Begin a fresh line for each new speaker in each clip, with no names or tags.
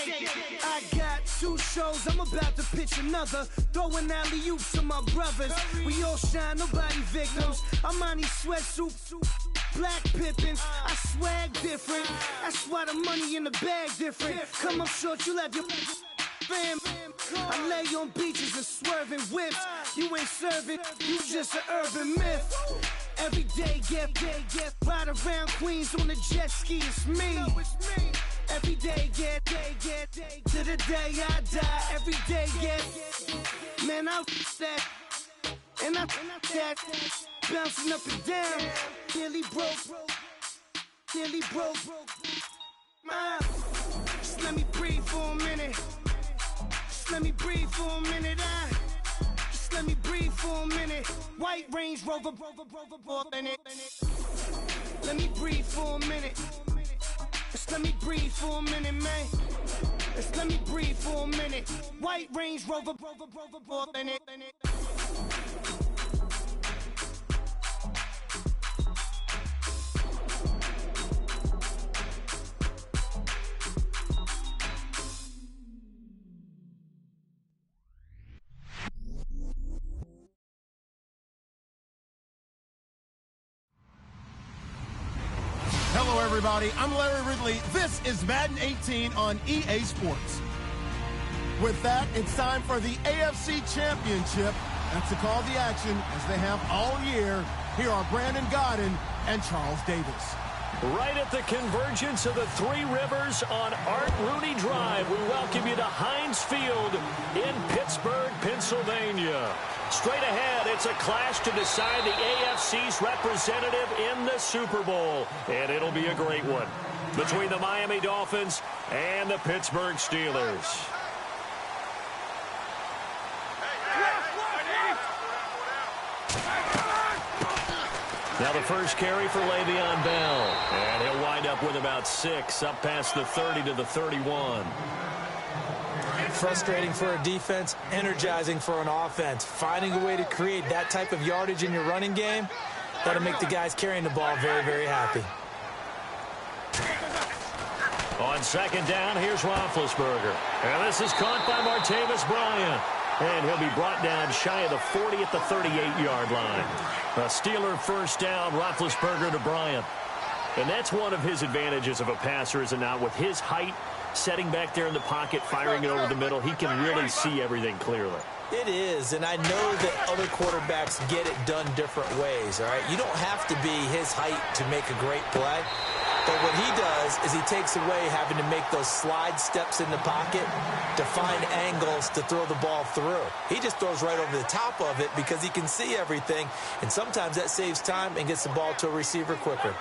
I got 2 shows, I'm about to pitch another. Throwing alley-oops to my brothers. We all shine, nobody victims. I'm on these sweatsuits, black Pippins. I swag different. That's why the money in the bag different. Come up short, you left your fam. I lay on beaches and swerving whips. You ain't serving, you just an urban myth. Every day, get ride around Queens on the jet ski, it's me. Every day, get to the day I die. Every day, get, man, I that, and I that, bouncing up and down. Nearly broke, just let me breathe for a minute. Just let me breathe for a minute. Just let me breathe for a minute. White Range Rover, in it. Let me breathe for a minute. Just let me breathe for a minute, man. Just let me breathe for a minute. White Range Rover, in it.
Hello, everybody. I'm Larry Ridley. This is Madden 18 on EA Sports. With that, it's time for the AFC Championship. That's the call the action, as they have all year. Here are Brandon Godden and Charles Davis.
Right at the convergence of the Three Rivers on Art Rooney Drive, we welcome you to Heinz Field in Pittsburgh, Pennsylvania. Straight ahead, it's a clash to decide the AFC's representative in the Super Bowl. And it'll be a great one between the Miami Dolphins and the Pittsburgh Steelers. Now the first carry for Le'Veon Bell. And he'll wind up with about 6, up past the 30 to the 31.
Frustrating for a defense, energizing for an offense. Finding a way to create that type of yardage in your running game, that'll make the guys carrying the ball very, very happy.
On second down, here's Roethlisberger. And this is caught by Martavis Bryant. And he'll be brought down shy of the 40 at the 38-yard line. A Steeler first down, Roethlisberger to Bryant. And that's one of his advantages of a passer, is it not? With his height, setting back there in the pocket, firing it over the middle, he can really see everything clearly.
It is, and I know that other quarterbacks get it done different ways, all right? You don't have to be his height to make a great play. But what he does is he takes away having to make those slide steps in the pocket to find angles to throw the ball through. He just throws right over the top of it because he can see everything, and sometimes that saves time and gets the ball to a receiver quicker.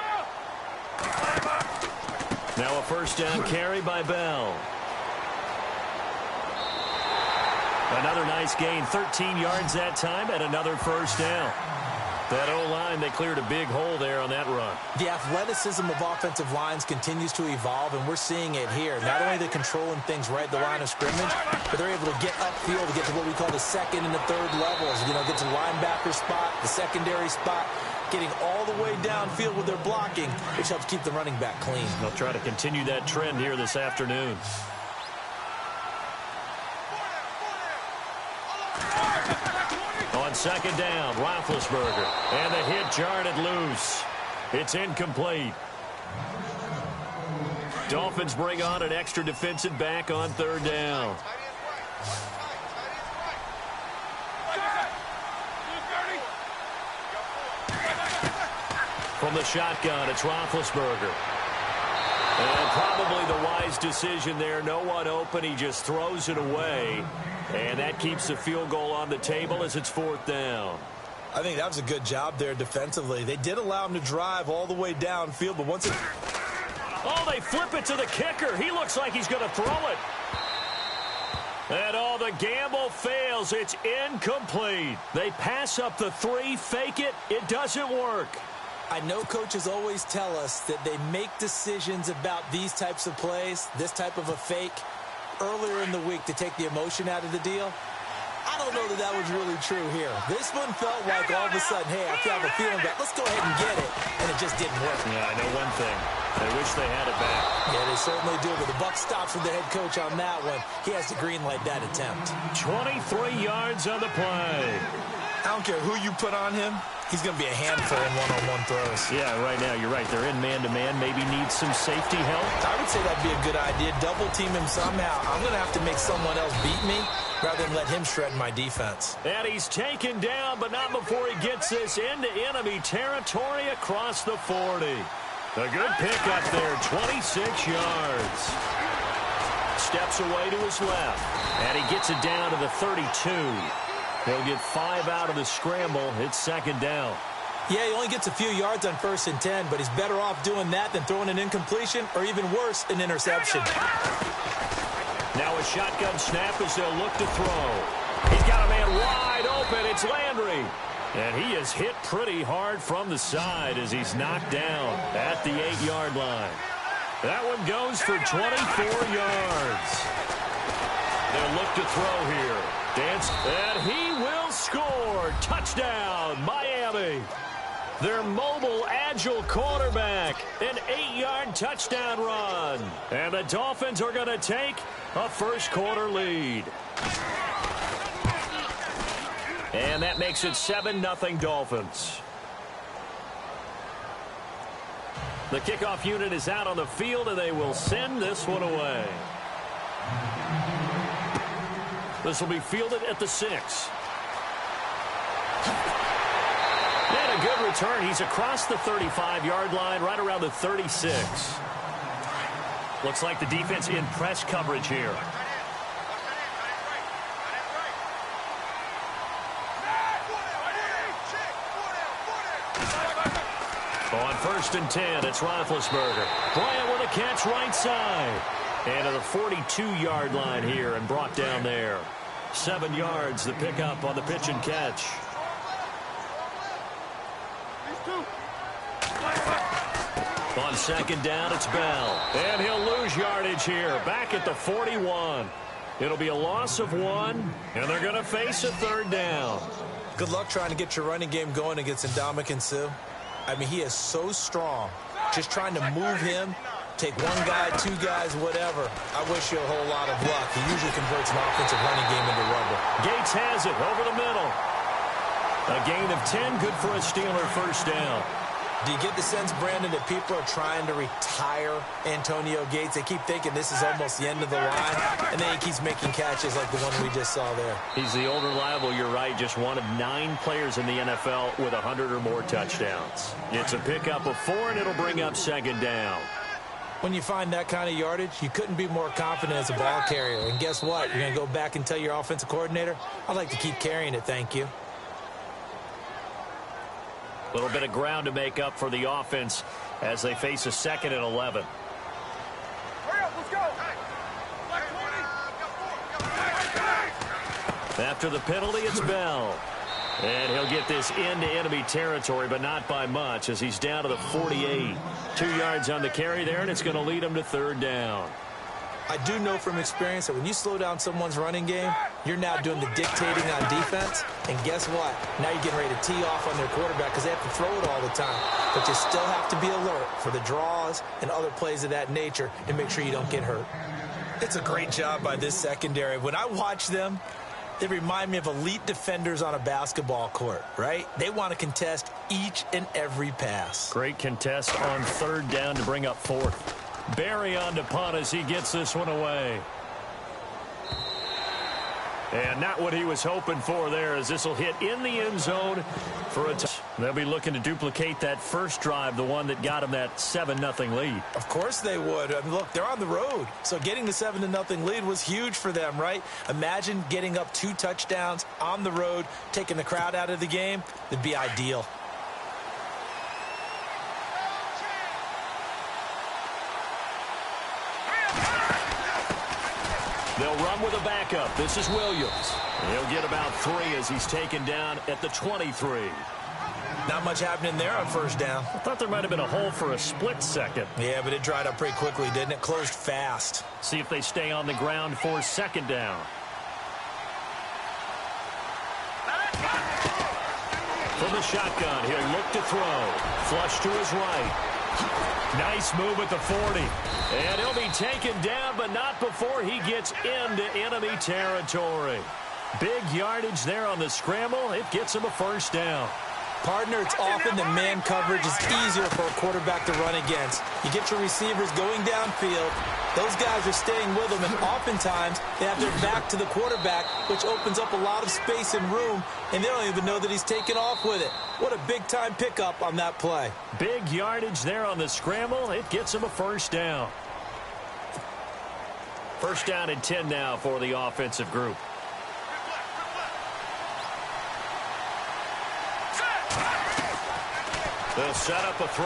Now a first down carry by Bell. Another nice gain, 13 yards that time, and another first down. That O-line, they cleared a big hole there on that run.
The athleticism of offensive lines continues to evolve, and we're seeing it here. Not only are they controlling things right at the line of scrimmage, but they're able to get upfield to get to what we call the second and the third levels. You know, get to the linebacker spot, the secondary spot, getting all the way downfield with their blocking, which helps keep the running back clean.
They'll try to continue that trend here this afternoon. On second down, Roethlisberger. And the hit jarred it loose. It's incomplete. Dolphins bring on an extra defensive back on third down. From the shotgun, it's Roethlisberger. And probably the wise decision there. No one open. He just throws it away. And that keeps the field goal on the table as it's fourth down.
I think that was a good job there defensively. They did allow him to drive all the way downfield, but once it...
Oh, they flip it to the kicker. He looks like he's going to throw it. And all the gamble fails. It's incomplete. They pass up the 3, fake it. It doesn't work.
I know coaches always tell us that they make decisions about these types of plays, this type of a fake, earlier in the week to take the emotion out of the deal. I don't know that that was really true here. This one felt like all of a sudden, hey, I have a feeling back. Let's go ahead and get it. And it just didn't work.
Yeah, I know one thing. They wish they had it back.
Yeah, they certainly do, but the buck stops with the head coach on that one. He has to green light that attempt.
23 yards on the play.
I don't care who you put on him. He's going to be a handful in one-on-one throws.
Yeah, right now, you're right. They're in man-to-man. Maybe need some safety help.
I would say that'd be a good idea. Double team him somehow. I'm going to have to make someone else beat me rather than let him shred my defense.
And he's taken down, but not before he gets this into enemy territory across the 40. A good pickup there, 26 yards. Steps away to his left, and he gets it down to the 32. He'll get 5 out of the scramble. It's second down.
Yeah, he only gets a few yards on 1st and 10, but he's better off doing that than throwing an incompletion or even worse, an interception.
Now a shotgun snap as they'll look to throw. He's got a man wide open. It's Landry. And he is hit pretty hard from the side as he's knocked down at the 8-yard line. That one goes for 24 yards. They'll look to throw here. Dance, and he will score. Touchdown, Miami. Their mobile, agile quarterback. An 8-yard touchdown run. And the Dolphins are going to take a first-quarter lead. And that makes it 7-0 Dolphins. The kickoff unit is out on the field, and they will send this one away. This will be fielded at the 6. And a good return. He's across the 35-yard line, right around the 36. Looks like the defense in press coverage here. On 1st and 10, it's Roethlisberger. Bryant with a catch right side. And to the 42-yard line here and brought down there. 7 yards, the pickup on the pitch and catch. On 2nd down, it's Bell. And he'll lose yardage here. Back at the 41. It'll be a loss of 1, and they're going to face a 3rd down.
Good luck trying to get your running game going against Ndamukong Suh. I mean, he is so strong. Just trying to move him, take one guy, 2 guys, whatever. I wish you a whole lot of luck. He usually converts an offensive running game into rubber.
Gates has it over the middle. A gain of 10, good for a Steeler first down.
Do you get the sense, Brandon, that people are trying to retire Antonio Gates? They keep thinking this is almost the end of the line, and then he keeps making catches like the one we just saw there.
He's the old reliable, you're right, just one of 9 players in the NFL with 100 or more touchdowns. It's a pickup of 4, and it'll bring up 2nd down.
When you find that kind of yardage, you couldn't be more confident as a ball carrier. And guess what? You're going to go back and tell your offensive coordinator, I'd like to keep carrying it, thank you.
A little bit of ground to make up for the offense as they face a 2nd and 11.
Hurry up, let's go.
After the penalty, it's Bell. And he'll get this into enemy territory, but not by much as he's down to the 48. 2 yards on the carry there, and it's going to lead him to 3rd down.
I do know from experience that when you slow down someone's running game, you're now doing the dictating on defense. And guess what? Now you're getting ready to tee off on their quarterback because they have to throw it all the time. But you still have to be alert for the draws and other plays of that nature to make sure you don't get hurt. It's a great job by this secondary. When I watch them, they remind me of elite defenders on a basketball court, right? They want to contest each and every pass.
Great contest on 3rd down to bring up 4th. Barry on to punt as he gets this one away. And not what he was hoping for there as this will hit in the end zone for a touchdown. They'll be looking to duplicate that first drive, the one that got them that 7-0 lead.
Of course they would. I mean, look, they're on the road. So getting the 7-0 lead was huge for them, right? Imagine getting up 2 touchdowns on the road, taking the crowd out of the game. It'd be ideal.
They'll run with a backup. This is Williams. He'll get about 3 as he's taken down at the 23.
Not much happening there on 1st down.
I thought there might have been a hole for a split second.
Yeah, but it dried up pretty quickly, didn't it? Closed fast.
See if they stay on the ground for 2nd down. From the shotgun, he'll look to throw. Flush to his right. Nice move at the 40. And he'll be taken down, but not before he gets into enemy territory. Big yardage there on the scramble. It gets him a first down.
Partner, it's often that man coverage is easier for a quarterback to run against. You get your receivers going downfield. Those guys are staying with them, and oftentimes they have their back to the quarterback, which opens up a lot of space and room, and they don't even know that he's taken off with it. What a big-time pickup on that play.
Big yardage there on the scramble. It gets him a first down. First down and 10 now for the offensive group. They'll set up a throw.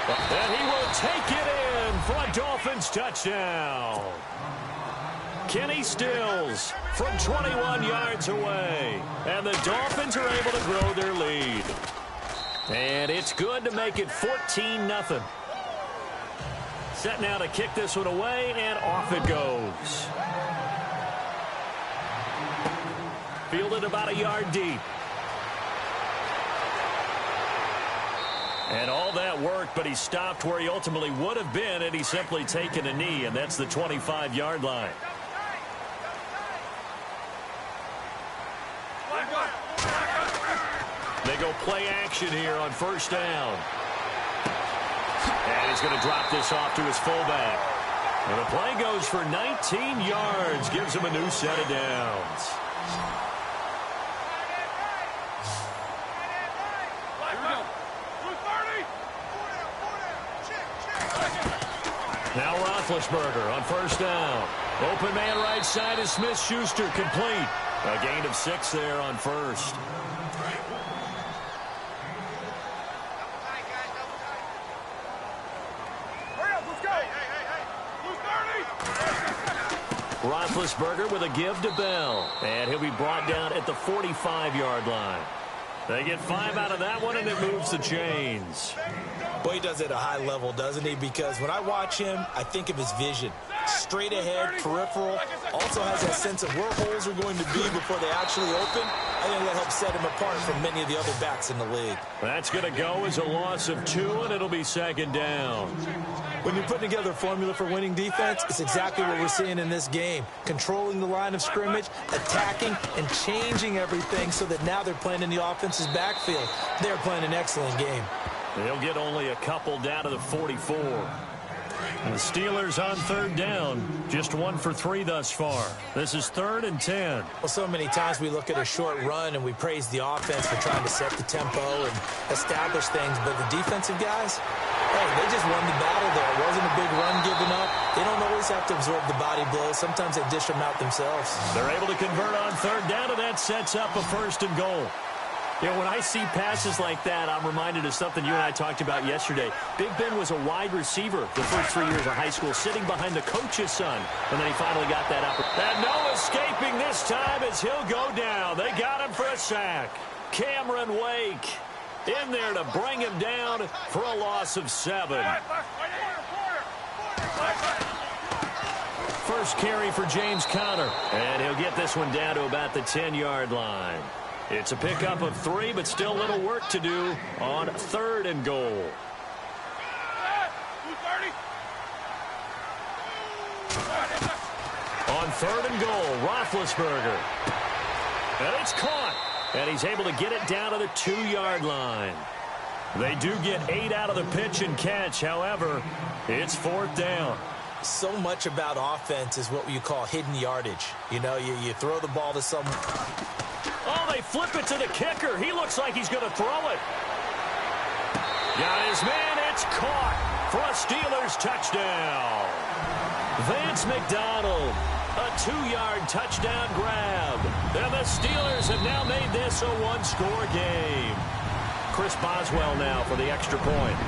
And he will take it in for a Dolphins touchdown. Kenny Stills from 21 yards away. And the Dolphins are able to grow their lead. And it's good to make it 14-0. Set now to kick this one away, and off it goes. Fielded about a yard deep. And all that worked, but he stopped where he ultimately would have been had he simply taken a knee, and that's the 25-yard line. They go play action here on first down. And he's going to drop this off to his fullback. And the play goes for 19 yards, gives him a new set of downs. Now Roethlisberger on first down. Open man right side is Smith-Schuster, complete. A gain of 6 there on first. Roethlisberger with a give to Bell. And he'll be brought down at the 45-yard line. They get 5 out of that one, and it moves the chains.
Boy, he does it at a high level, doesn't he? Because when I watch him, I think of his vision. Straight ahead, peripheral. Also has that sense of where holes are going to be before they actually open. I think that helps set him apart from many of the other backs in the league.
That's going to go as a loss of 2, and it'll be second down.
When you're putting together a formula for winning defense, it's exactly what we're seeing in this game. Controlling the line of scrimmage, attacking, and changing everything so that now they're playing in the offense's backfield. They're playing an excellent game.
They'll get only a couple down to the 44. And the Steelers on third down, just 1 for 3 thus far. This is 3rd and 10.
Well, so many times we look at a short run and we praise the offense for trying to set the tempo and establish things, but the defensive guys, hey, they just won the battle there. It wasn't a big run given up. They don't always have to absorb the body blows. Sometimes they dish them out themselves.
They're able to convert on third down, and that sets up a 1st and goal. You know, when I see passes like that, I'm reminded of something you and I talked about yesterday. Big Ben was a wide receiver the first 3 years of high school, sitting behind the coach's son, and then he finally got that opportunity. And no escaping this time as he'll go down. They got him for a sack. Cameron Wake in there to bring him down for a loss of 7. First carry for James Conner, and he'll get this one down to about the 10-yard line. It's a pickup of 3, but still a little work to do on 3rd and goal. On 3rd and goal, Roethlisberger. And it's caught. And he's able to get it down to the 2-yard line. They do get 8 out of the pitch and catch. However, it's 4th down.
So much about offense is what you call hidden yardage. You know, you throw the ball to someone.
Oh, they flip it to the kicker. He looks like he's going to throw it. Got his man. It's caught for a Steelers touchdown. Vance McDonald, a 2-yard touchdown grab. And the Steelers have now made this a 1-score game. Chris Boswell now for the extra point.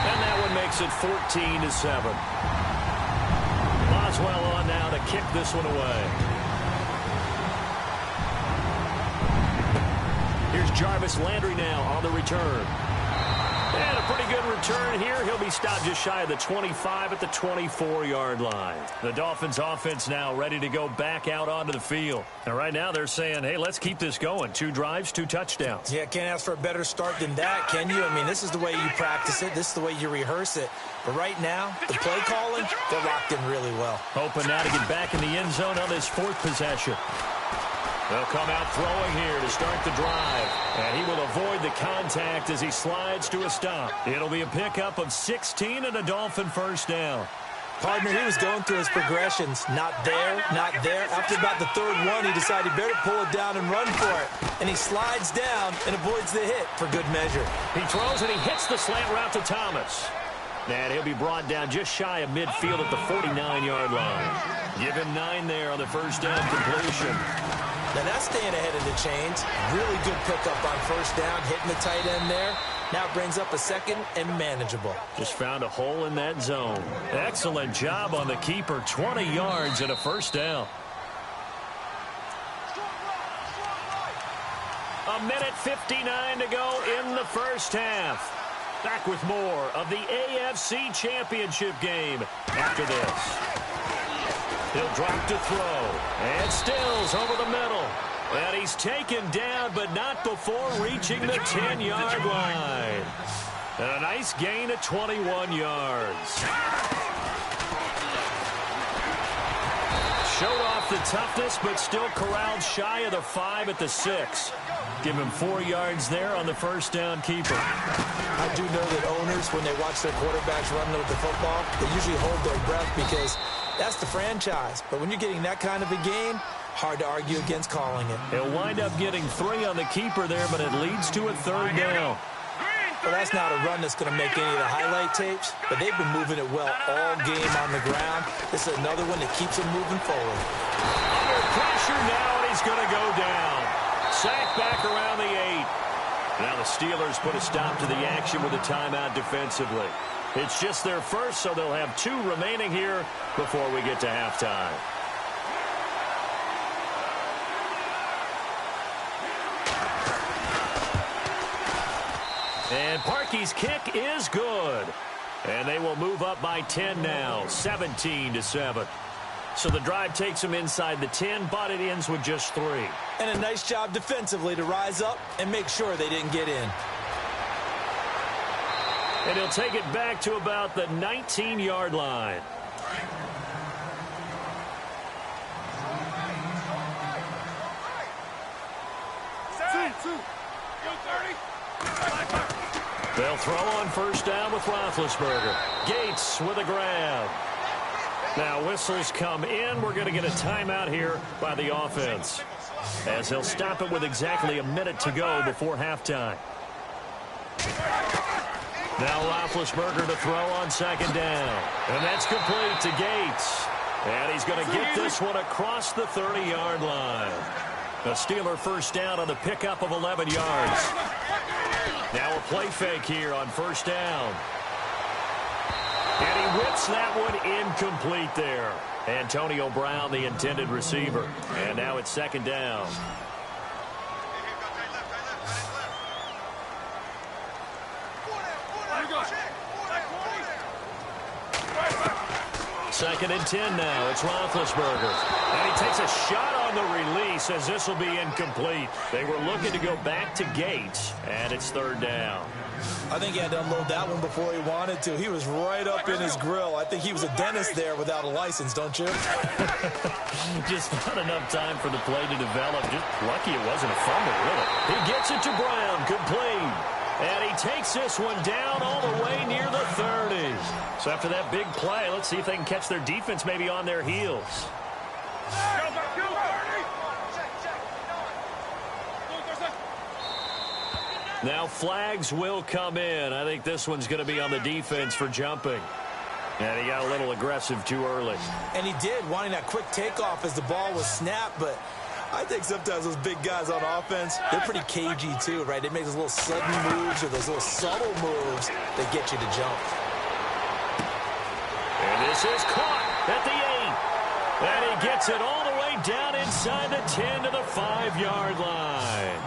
And that one makes it 14-7. Boswell on now to kick this one away. Here's Jarvis Landry now on the return. And a pretty good return here. He'll be stopped just shy of the 25 at the 24-yard line. The Dolphins offense now ready to go back out onto the field. And right now they're saying, hey, let's keep this going. 2 drives, 2 touchdowns.
Yeah, can't ask for a better start than that, can you? I mean, this is the way you practice it. This is the way you rehearse it. But right now, the play calling, they're locked in really well.
Hoping now to get back in the end zone on this 4th possession. They'll come out throwing here to start the drive. And he will avoid the contact as he slides to a stop. It'll be a pickup of 16 and a Dolphin first down.
Partner, he was going through his progressions. Not there, not there. After about the 3rd one, he decided he better pull it down and run for it. And he slides down and avoids the hit for good measure.
He throws and he hits the slant route to Thomas. And he'll be brought down just shy of midfield at the 49-yard line. Give him 9 there on the first down completion.
Now that's staying ahead of the chains. Really good pickup on first down, hitting the tight end there. Now brings up a 2nd and manageable.
Just found a hole in that zone. Excellent job on the keeper. 20 yards and a first down. A minute 59 to go in the first half. Back with more of the AFC Championship game after this. He'll drop to throw. And Stills over the middle. And he's taken down, but not before reaching the 10-yard line. And a nice gain of 21 yards. Showed off the toughness, but still corralled shy of the 5 at the 6. Give him 4 yards there on the first down keeper.
I do know that owners, when they watch their quarterbacks run with the football, they usually hold their breath because that's the franchise. But when you're getting that kind of a game, hard to argue against calling it.
He'll wind up getting 3 on the keeper there, but it leads to a 3rd down.
Well, that's not a run that's going to make any of the highlight tapes, but they've been moving it well all game on the ground. This is another one that keeps them moving forward.
Under pressure now, and he's going to go down. Sacked back around the 8. Now the Steelers put a stop to the action with a timeout defensively. It's just their first, so they'll have 2 remaining here before we get to halftime. And Parkey's kick is good. And they will move up by 10 now, 17-7. So the drive takes them inside the 10, but it ends with just 3.
And a nice job defensively to rise up and make sure they didn't get in.
And he'll take it back to about the 19-yard line. They'll throw on first down with Roethlisberger. Gates with a grab. Now whistles come in. We're going to get a timeout here by the offense, as they'll stop it with exactly a minute to go before halftime. Now Roethlisberger to throw on second down. And that's complete to Gates. And he's going to get this one across the 30-yard line. A Steeler first down on the pickup of 11 yards. Now a play fake here on first down. And he whips that one incomplete there. Antonio Brown, the intended receiver. And now it's second down. Second and 10 now. It's Roethlisberger. And he takes a shot on the release as this will be incomplete. They were looking to go back to Gates, and it's third down.
I think he had to unload that one before he wanted to. He was right up in his grill. I think he was a dentist there without a license, don't you?
Just not enough time for the play to develop. Just lucky it wasn't a fumble, really. He gets it to Brown, complete. And he takes this one down all the way near the 30. So after that big play, let's see if they can catch their defense maybe on their heels. Now flags will come in. I think this one's going to be on the defense for jumping. And he got a little aggressive too early.
And he did, wanting that quick takeoff as the ball was snapped, but I think sometimes those big guys on offense, they're pretty cagey too, right? They make those little sudden moves or those little subtle moves that get you to jump.
And this is caught at the 8. And he gets it all the way down inside the 10 to the 5-yard line.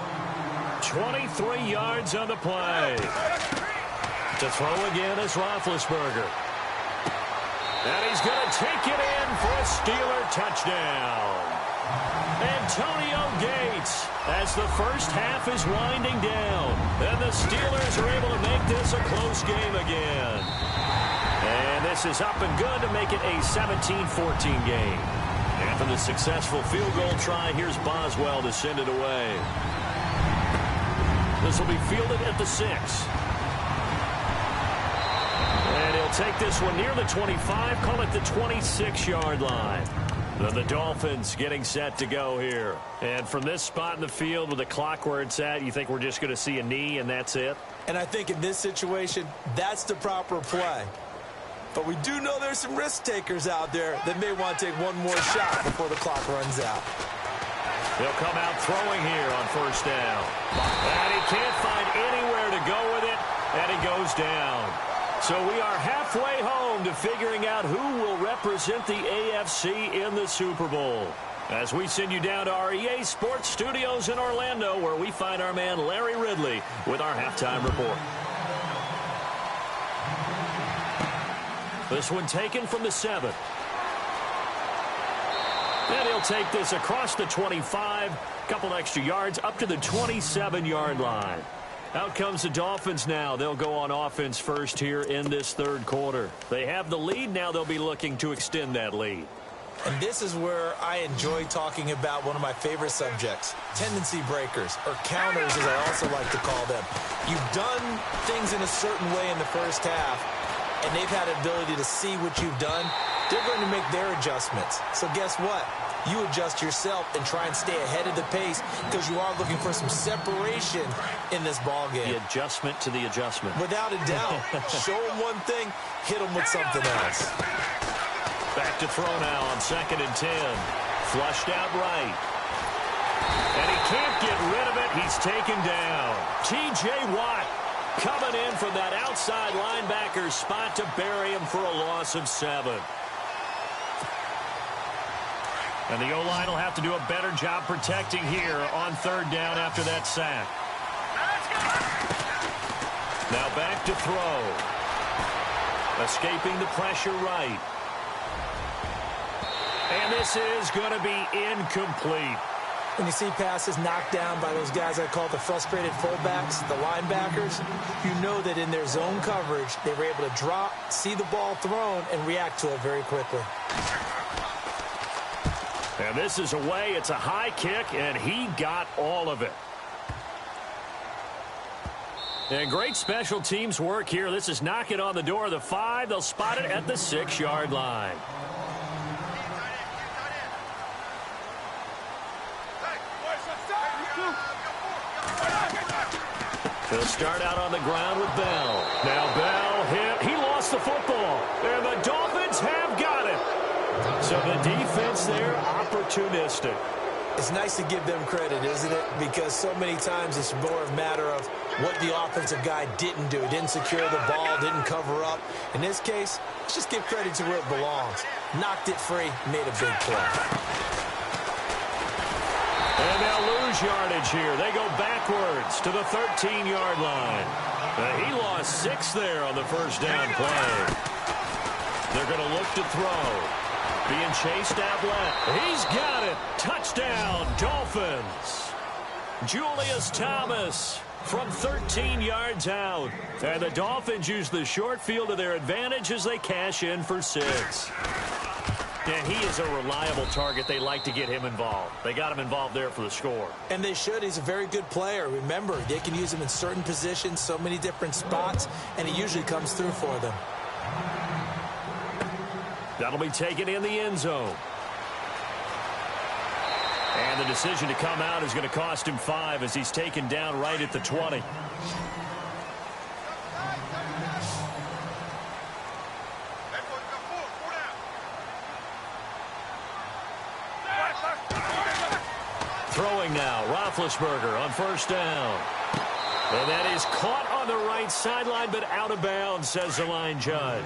23 yards on the play. To throw again is Roethlisberger. And he's going to take it in for a Steeler touchdown. Antonio Gates, as the first half is winding down. And the Steelers are able to make this a close game again. And this is up and good to make it a 17-14 game. After the successful field goal try, here's Boswell to send it away. This will be fielded at the 6. And he'll take this one near the 25, call it the 26-yard line. Then the Dolphins getting set to go here. And from this spot in the field with the clock where it's at, you think we're just going to see a knee and that's it?
And I think in this situation, that's the proper play. But we do know there's some risk takers out there that may want to take one more shot before the clock runs out.
He'll come out throwing here on first down. And he can't find anywhere to go with it, and he goes down. So we are halfway home to figuring out who will represent the AFC in the Super Bowl. As we send you down to our EA Sports Studios in Orlando, where we find our man Larry Ridley with our halftime report. This one taken from the 7. And he'll take this across the 25, couple extra yards up to the 27-yard line. Out comes the Dolphins now. They'll go on offense first here in this third quarter. They have the lead. Now they'll be looking to extend that lead.
And this is where I enjoy talking about one of my favorite subjects, tendency breakers, or counters as I also like to call them. You've done things in a certain way in the first half, and they've had the ability to see what you've done. They're going to make their adjustments. So guess what? You adjust yourself and try and stay ahead of the pace because you are looking for some separation in this ball game.
The adjustment to the adjustment.
Without a doubt. Show them one thing, hit them with something else.
Back to throw now on 2nd and 10. Flushed out right. And he can't get rid of it. He's taken down. T.J. Watt coming in from that outside linebacker spot to bury him for a loss of 7. And the O-line will have to do a better job protecting here on 3rd down after that sack. Now back to throw. Escaping the pressure right. And this is going to be incomplete.
When you see passes knocked down by those guys I call the frustrated fullbacks, the linebackers, you know that in their zone coverage, they were able to drop, see the ball thrown, and react to it very quickly.
And this is away. It's a high kick, and he got all of it. And great special teams work here. This is knocking on the door of the 5. They'll spot it at the 6-yard line. He'll start out on the ground with Bell. Now Bell hit. He lost the football. And the Dolphins have got it. So the defense there, opportunistic.
It's nice to give them credit, isn't it? Because so many times it's more a matter of what the offensive guy didn't do. Didn't secure the ball, didn't cover up. In this case, let's just give credit to where it belongs. Knocked it free, made a big play.
And they'll lose yardage here. They go backwards to the 13-yard line. He lost 6 there on the first down play. They're going to look to throw. Being chased out left. He's got it. Touchdown, Dolphins. Julius Thomas from 13 yards out. And the Dolphins use the short field to their advantage as they cash in for 6. And he is a reliable target. They like to get him involved. They got him involved there for the score.
And they should. He's a very good player. Remember, they can use him in certain positions, so many different spots, and he usually comes through for them.
That'll be taken in the end zone. And the decision to come out is going to cost him 5 as he's taken down right at the 20. Throwing now, Roethlisberger on first down. And that is caught on the right sideline, but out of bounds, says the line judge.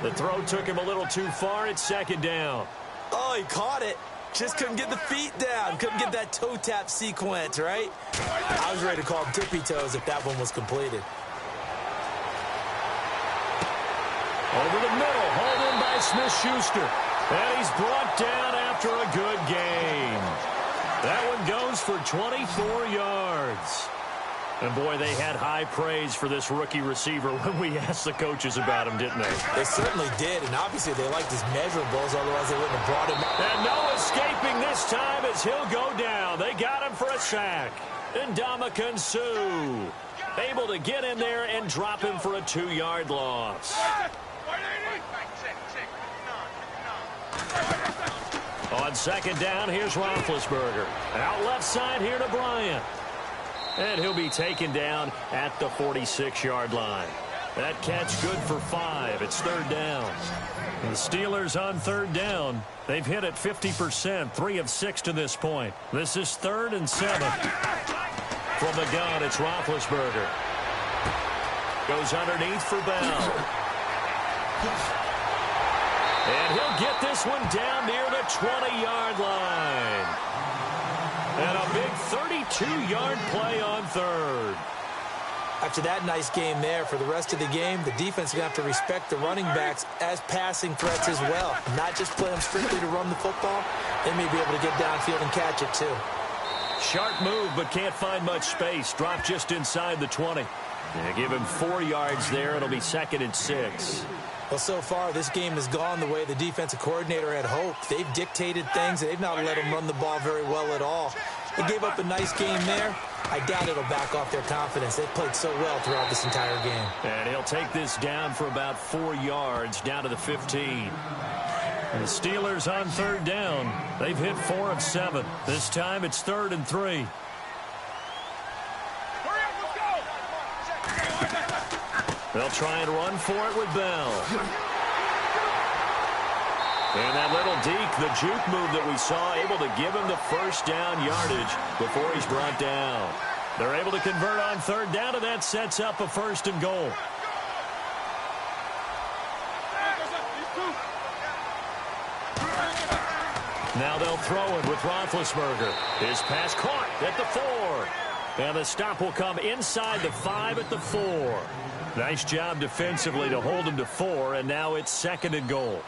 The throw took him a little too far. It's 2nd down.
Oh, he caught it. Just couldn't get the feet down. Couldn't get that toe tap sequence, right? I was ready to call him tippy toes if that one was completed.
the middle, hauled in by Smith-Schuster. And he's brought down after a good game. That one goes for 24 yards. And, boy, they had high praise for this rookie receiver when we asked the coaches about him, didn't they?
They certainly did, and obviously they liked his measurables, otherwise they wouldn't have brought him.
And no escaping this time as he'll go down. They got him for a sack. And Ndamukong Suh able to get in there and drop him for a 2-yard loss. On second down, here's Roethlisberger. Out left side here to Bryant. And he'll be taken down at the 46-yard line. That catch good for 5. It's third down. The Steelers on third down. They've hit it 50%, 3 of 6 to this point. This is 3rd and 7. From the gun, it's Roethlisberger. Goes underneath for Bell. And he'll get this one down near the 20-yard line. And a big 32-yard play on third.
After that nice game there, for the rest of the game, the defense is going to have to respect the running backs as passing threats as well. Not just play them strictly to run the football. They may be able to get downfield and catch it, too.
Sharp move, but can't find much space. Drop just inside the 20. Yeah, give him 4 yards there. It'll be 2nd and 6.
Well, so far, this game has gone the way the defensive coordinator had hoped. They've dictated things. They've not let them run the ball very well at all. They gave up a nice game there. I doubt it'll back off their confidence. They've played so well throughout this entire game.
And he'll take this down for about 4 yards, down to the 15. And the Steelers on third down. They've hit 4 of 7. This time it's 3rd and 3. They'll try and run for it with Bell. And that little deke, the juke move that we saw, able to give him the first down yardage before he's brought down. They're able to convert on third down, and that sets up a 1st and goal. Now they'll throw it with Roethlisberger. His pass caught at the 4. And the stop will come inside the 5 at the 4. Nice job defensively to hold him to 4, and now it's 2nd and goal.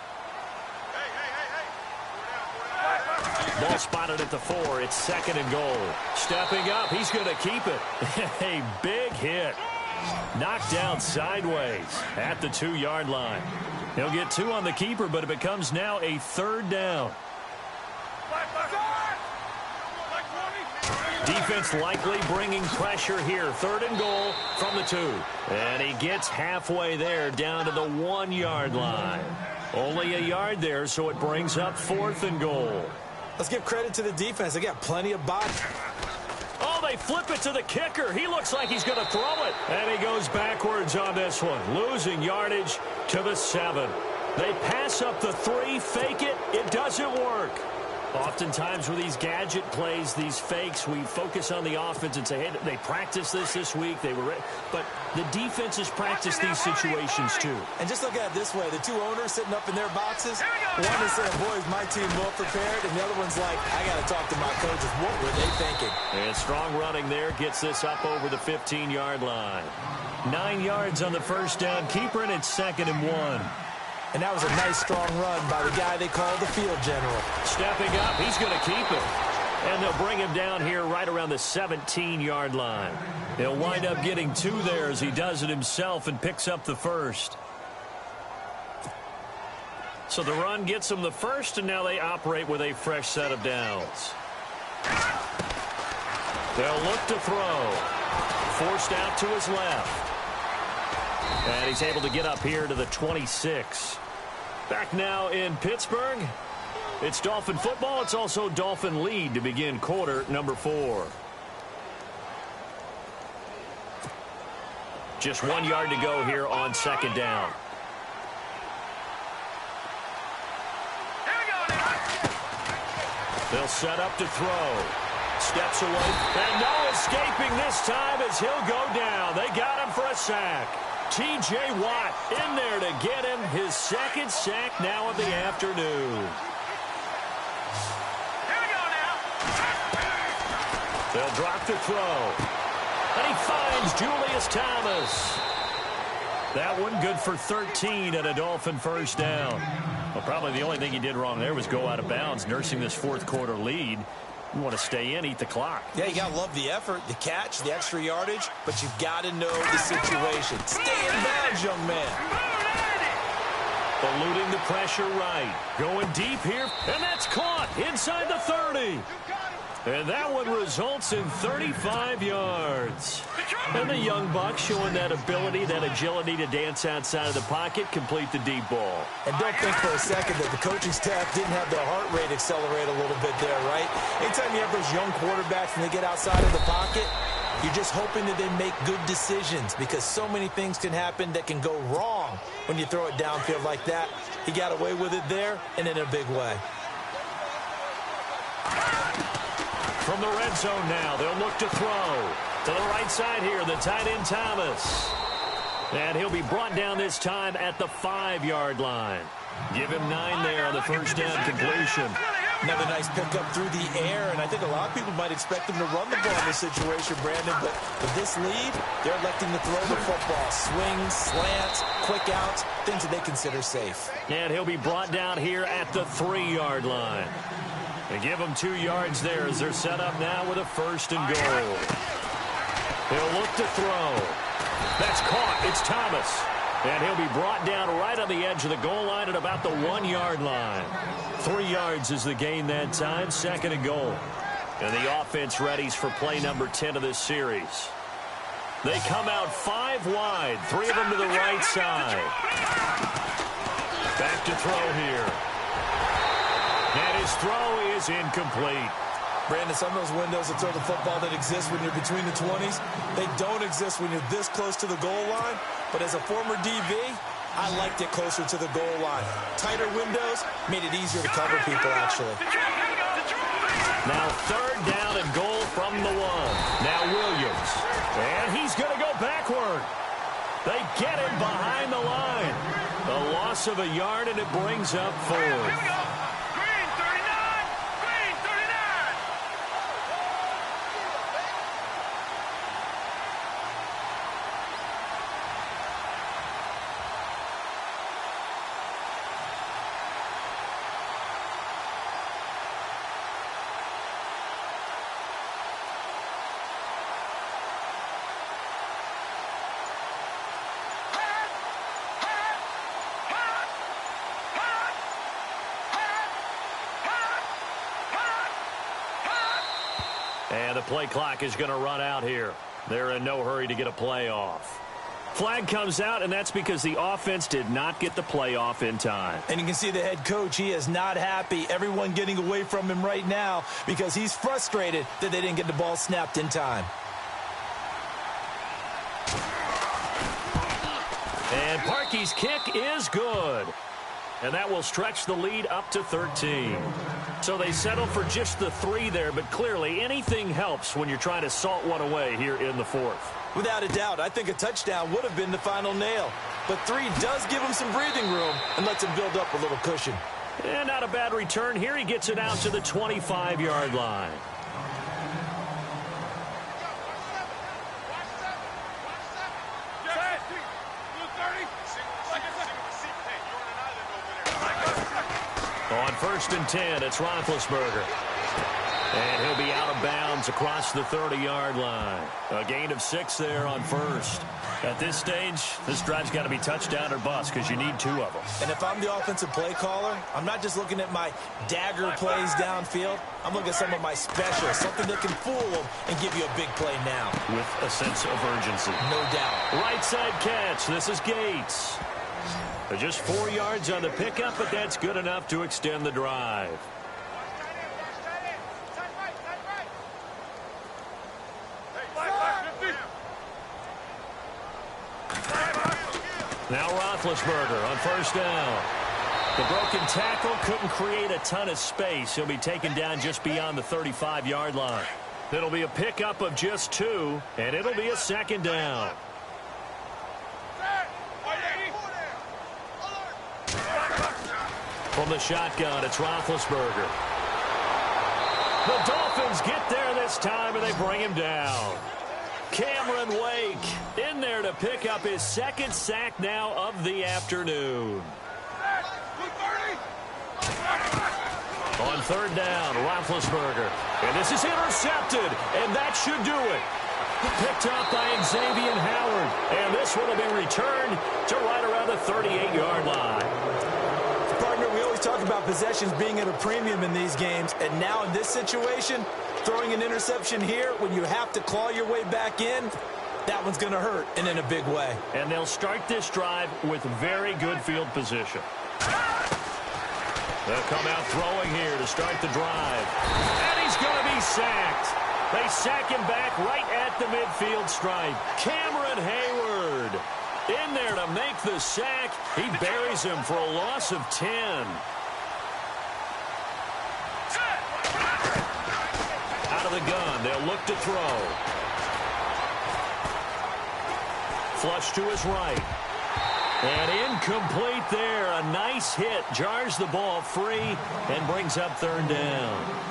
Ball spotted at the 4. It's 2nd and goal. Stepping up, he's going to keep it. A big hit. Knocked down sideways at the 2-yard line. He'll get 2 on the keeper, but it becomes now a 3rd down. Defense likely bringing pressure here. 3rd and goal from the 2. And he gets halfway there down to the 1-yard line. Only a yard there, so it brings up 4th and goal.
Let's give credit to the defense. They got plenty of body.
Oh, they flip it to the kicker. He looks like he's going to throw it. And he goes backwards on this one, losing yardage to the 7. They pass up the 3, fake it. It doesn't work. Oftentimes with these gadget plays, these fakes, we focus on the offense and say, hey, they practiced this week. They were ready. But the defense has practiced these situations too.
And just look at it this way. The 2 owners sitting up in their boxes, one is saying, boys, my team well prepared, and the other one's like, I got to talk to my coaches. What were they thinking?
And strong running there gets this up over the 15-yard line. 9 yards on the first down keeper, and it's 2nd and 1.
And that was a nice, strong run by the guy they call the field general.
Stepping up, he's going to keep it. And they'll bring him down here right around the 17-yard line. He'll wind up getting 2 there as he does it himself and picks up the 1st. So the run gets him the 1st, and now they operate with a fresh set of downs. They'll look to throw. Forced out to his left. And he's able to get up here to the 26. Back now in Pittsburgh. It's Dolphin football. It's also Dolphin lead to begin quarter number 4. Just 1 yard to go here on 2nd down. They'll set up to throw. Steps away. And no escaping this time as he'll go down. They got him for a sack. T.J. Watt in there to get him his 2nd sack now of the afternoon.
Here we go now.
They'll drop the throw. And he finds Julius Thomas. That one good for 13 and a Dolphin first down. Well, probably the only thing he did wrong there was go out of bounds, nursing this fourth quarter lead. You want to stay in, eat the clock.
Yeah, you got to love the effort, the catch, the extra yardage, but you've got to know the situation. Stay in bounds, young man.
Eluding the pressure right. Going deep here, and that's caught inside the 30. And that one results in 35 yards. And the young buck showing that ability, that agility to dance outside of the pocket, complete the deep ball.
And don't think for a second that the coaching staff didn't have their heart rate accelerate a little bit there, right? Anytime you have those young quarterbacks and they get outside of the pocket, you're just hoping that they make good decisions because so many things can happen that can go wrong when you throw it downfield like that. He got away with it there and in a big way.
From the red zone now, they'll look to throw. To the right side here, the tight end Thomas. And he'll be brought down this time at the 5-yard line. Give him 9 there on the first down completion.
Another nice pickup through the air, and I think a lot of people might expect him to run the ball in this situation, Brandon, but with this lead, they're electing to throw the football. Swings, slants, quick outs, things that they consider safe.
And he'll be brought down here at the 3-yard line. They give him 2 yards there as they're set up now with a first and goal. He'll look to throw. That's caught. It's Thomas. And he'll be brought down right on the edge of the goal line at about the 1-yard line. 3 yards is the gain that time, second and goal. And the offense readies for play number 10 of this series. They come out 5 wide, 3 of them to the right side. Back to throw here. And his throw is incomplete.
Brandon, some of those windows that throw the football that exist when you're between the 20s, they don't exist when you're this close to the goal line. But as a former DB, I liked it closer to the goal line. Tighter windows made it easier to cover people, actually.
Now 3rd down and goal from the 1. Now Williams. And he's going to go backward. They get him behind the line. A loss of a yard, and it brings up 4th. And the play clock is going to run out here. They're in no hurry to get a play off. Flag comes out, and that's because the offense did not get the play off in time.
And you can see the head coach, he is not happy. Everyone getting away from him right now because he's frustrated that they didn't get the ball snapped in time.
And Parkey's kick is good. And that will stretch the lead up to 13. So they settle for just the 3 there, but clearly anything helps when you're trying to salt one away here in the 4th.
Without a doubt, I think a touchdown would have been the final nail. But 3 does give him some breathing room and lets him build up a little cushion.
And not a bad return here. He gets it out to the 25-yard line. On 1st and 10, it's Roethlisberger. And he'll be out of bounds across the 30-yard line. A gain of 6 there on 1st. At this stage, this drive's got to be touchdown or bust because you need 2 of them.
And if I'm the offensive play caller, I'm not just looking at my dagger plays downfield. I'm looking at some of my specials, something that can fool them and give you a big play now.
With a sense of urgency.
No doubt.
Right side catch. This is Gates. Just 4 yards on the pickup, but that's good enough to extend the drive. Now Roethlisberger on 1st down. The broken tackle couldn't create a ton of space. He'll be taken down just beyond the 35-yard line. It'll be a pickup of just 2, and it'll be a 2nd down. From the shotgun, it's Roethlisberger. The Dolphins get there this time, and they bring him down. Cameron Wake in there to pick up his second sack now of the afternoon. On third down, Roethlisberger. And this is intercepted, and that should do it. Picked up by Xavier Howard. And this one will be returned to right around the 38-yard line.
Partner, we always talk about possessions being at a premium in these games. And now in this situation, throwing an interception here when you have to claw your way back in, that one's going to hurt, and in a big way.
And they'll start this drive with very good field position. They'll come out throwing here to start the drive. And he's going to be sacked. They sack him back right at the midfield stripe. Cameron Hayward in there to make the sack. He buries him for a loss of 10. Out of the gun, they'll look to throw. Flush to his right. And incomplete there. A nice hit. Jars the ball free and brings up third down.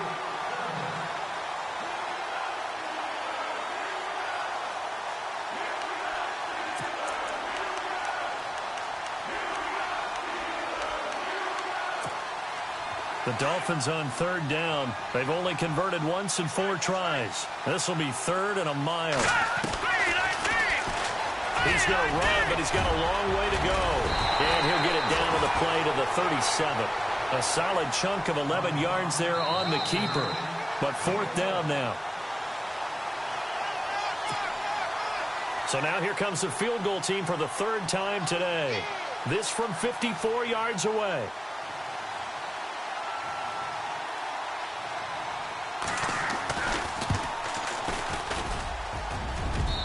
The Dolphins on third down. They've only converted once in 4 tries. This will be third and a mile. He's going to run, but he's got a long way to go. And he'll get it down to the play to the 37. A solid chunk of 11 yards there on the keeper. But fourth down now. So now here comes the field goal team for the third time today. This from 54 yards away.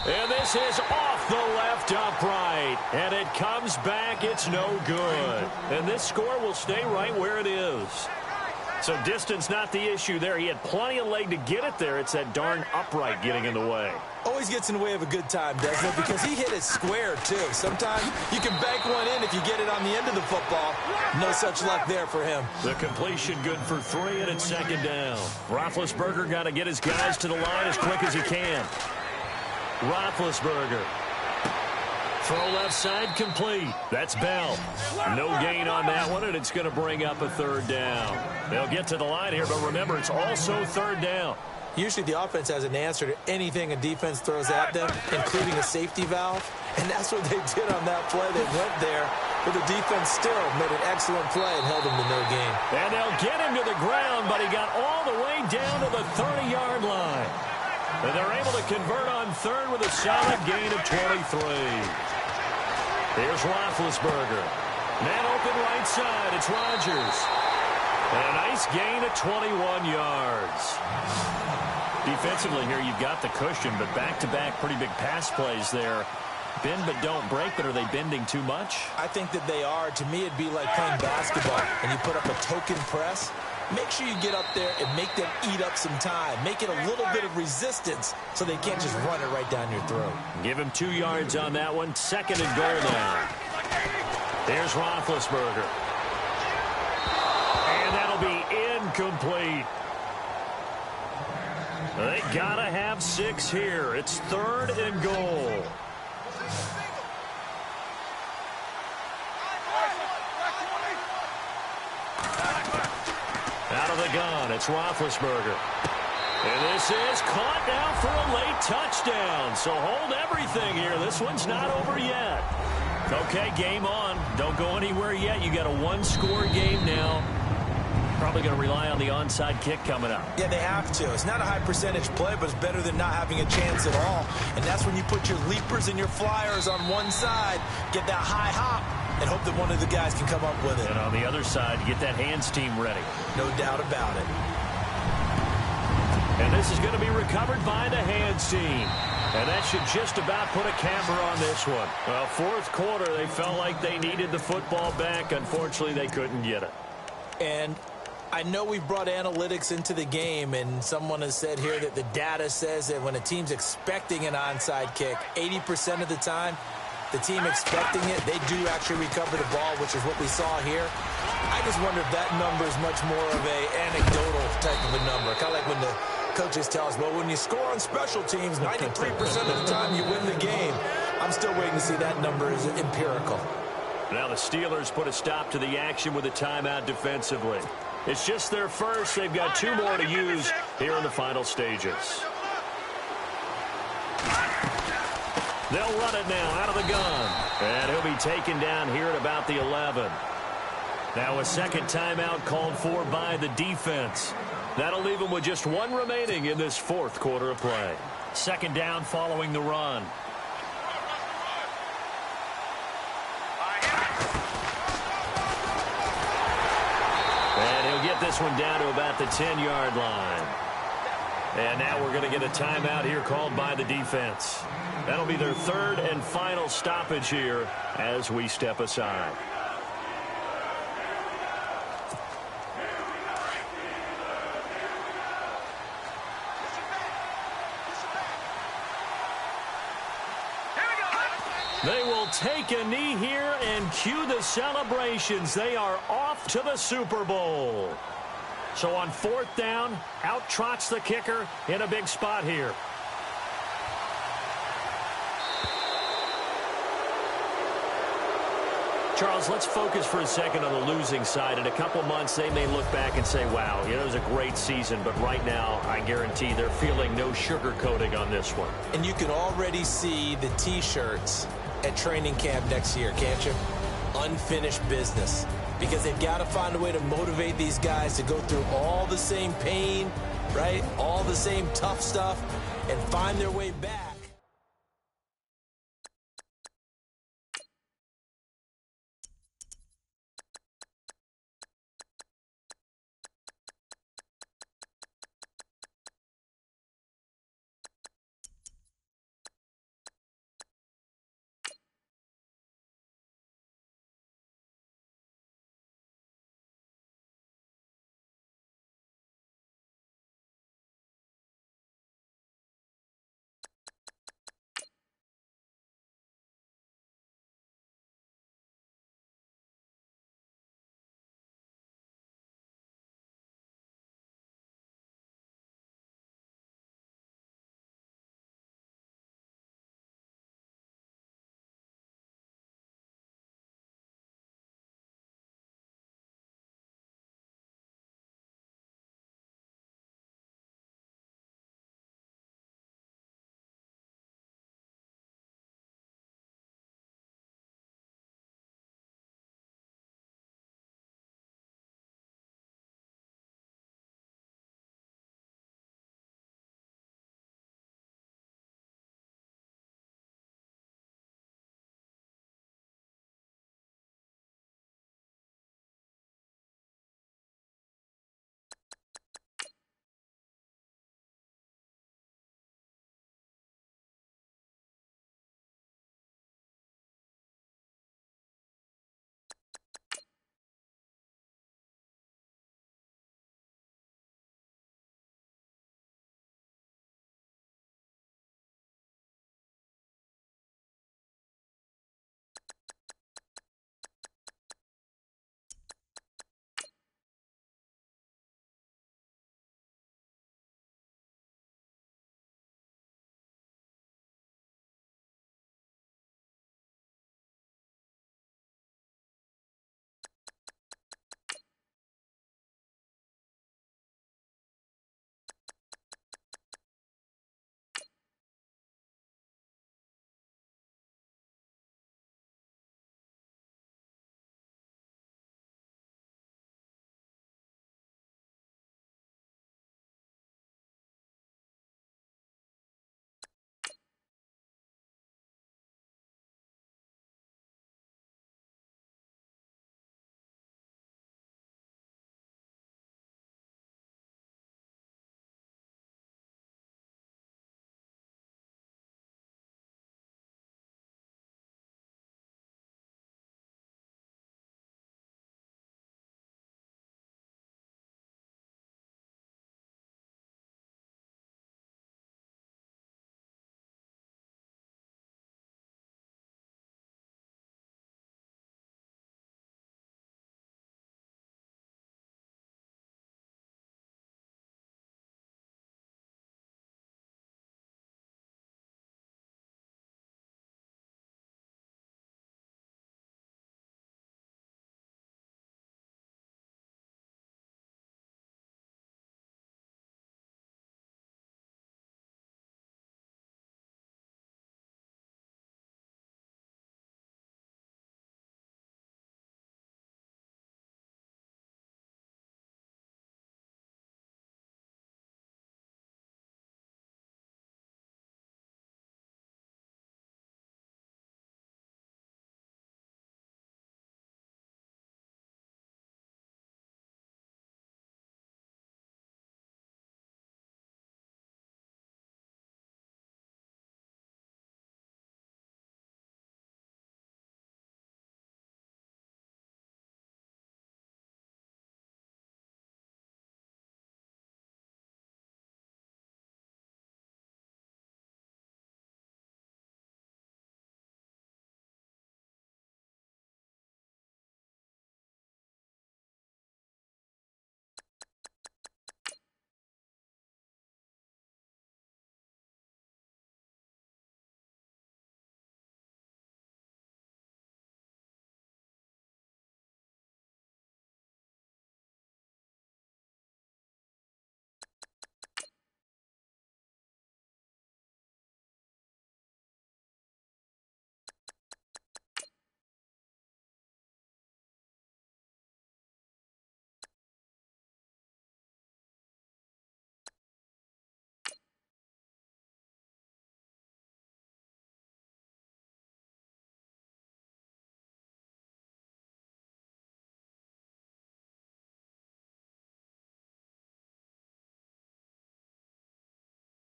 And this is off the left upright. And it comes back. It's no good. And this score will stay right where it is. So distance not the issue there. He had plenty of leg to get it there. It's that darn upright getting in the way.
Always gets in the way of a good time, doesn't it? Because he hit it square, too. Sometimes you can bank one in if you get it on the end of the football. No such luck there for him.
The completion good for 3, and it's second down. Roethlisberger got to get his guys to the line as quick as he can. Roethlisberger. Throw left side complete. That's Bell. No gain on that one, and it's going to bring up a third down. They'll get to the line here, but remember, it's also third down.
Usually the offense has an answer to anything a defense throws at them, including a safety valve. And that's what they did on that play. They went there, but the defense still made an excellent play and held him to no gain.
And they'll get him to the ground, but he got all the way down to the 30-yard line. And they're able to convert on third with a solid gain of 23. Here's Roethlisberger. Man open right side. It's Rodgers. And a nice gain of 21 yards. Defensively here, you've got the cushion, but back-to-back pretty big pass plays there. Bend but don't break, but are they bending too much?
I think that they are. To me, it'd be like playing basketball, and you put up a token press. Make sure you get up there and make them eat up some time. Make it a little bit of resistance so they can't just run it right down your throat.
Give him 2 yards on that one. Second and goal now. Here's Roethlisberger. And that'll be incomplete. They got to have 6 here. It's third and goal. Out of the gun, it's Roethlisberger. And this is caught now for a late touchdown. So hold everything here. This one's not over yet. Okay, game on. Don't go anywhere yet. You got a 1-score game now. Probably going to rely on the onside kick coming up.
Yeah, they have to. It's not a high percentage play, but it's better than not having a chance at all. And that's when you put your leapers and your flyers on one side, get that high hop, and hope that one of the guys can come up with it.
And on the other side, get that hands team ready.
No doubt about it.
And this is going to be recovered by the hands team. And that should just about put a camper on this one. Well, fourth quarter, they felt like they needed the football back. Unfortunately, they couldn't get it.
And I know we've brought analytics into the game, and someone has said here that the data says that when a team's expecting an onside kick, 80% of the time, the team expecting it, they do actually recover the ball, which is what we saw here. I just wonder if that number is much more of a anecdotal type of a number, kind of like when the Coaches tell us, well, when you score on special teams, 93% of the time you win the game. I'm still waiting to see that number is empirical.
Now the Steelers put a stop to the action with a timeout defensively. It's just their first. They've got 2 more to use here in the final stages. They'll run it now out of the gun. And he'll be taken down here at about the 11. Now a second timeout called for by the defense. That'll leave him with just 1 remaining in this 4th quarter of play. Second down following the run. And he'll get this one down to about the 10-yard line. And now we're going to get a timeout here called by the defense. That'll be their 3rd and final stoppage here as we step aside. They will take a knee here and cue the celebrations. They are off to the Super Bowl. So on 4th down, out trots the kicker in a big spot here. Charles, let's focus for a second on the losing side. In a couple months, they may look back and say, wow, it was a great season. But right now, I guarantee they're feeling no sugarcoating on this one.
And you can already see the T-shirts at training camp next year, can't you? Unfinished business. Because they've got to find a way to motivate these guys to go through all the same pain, right? All the same tough stuff and find their way back.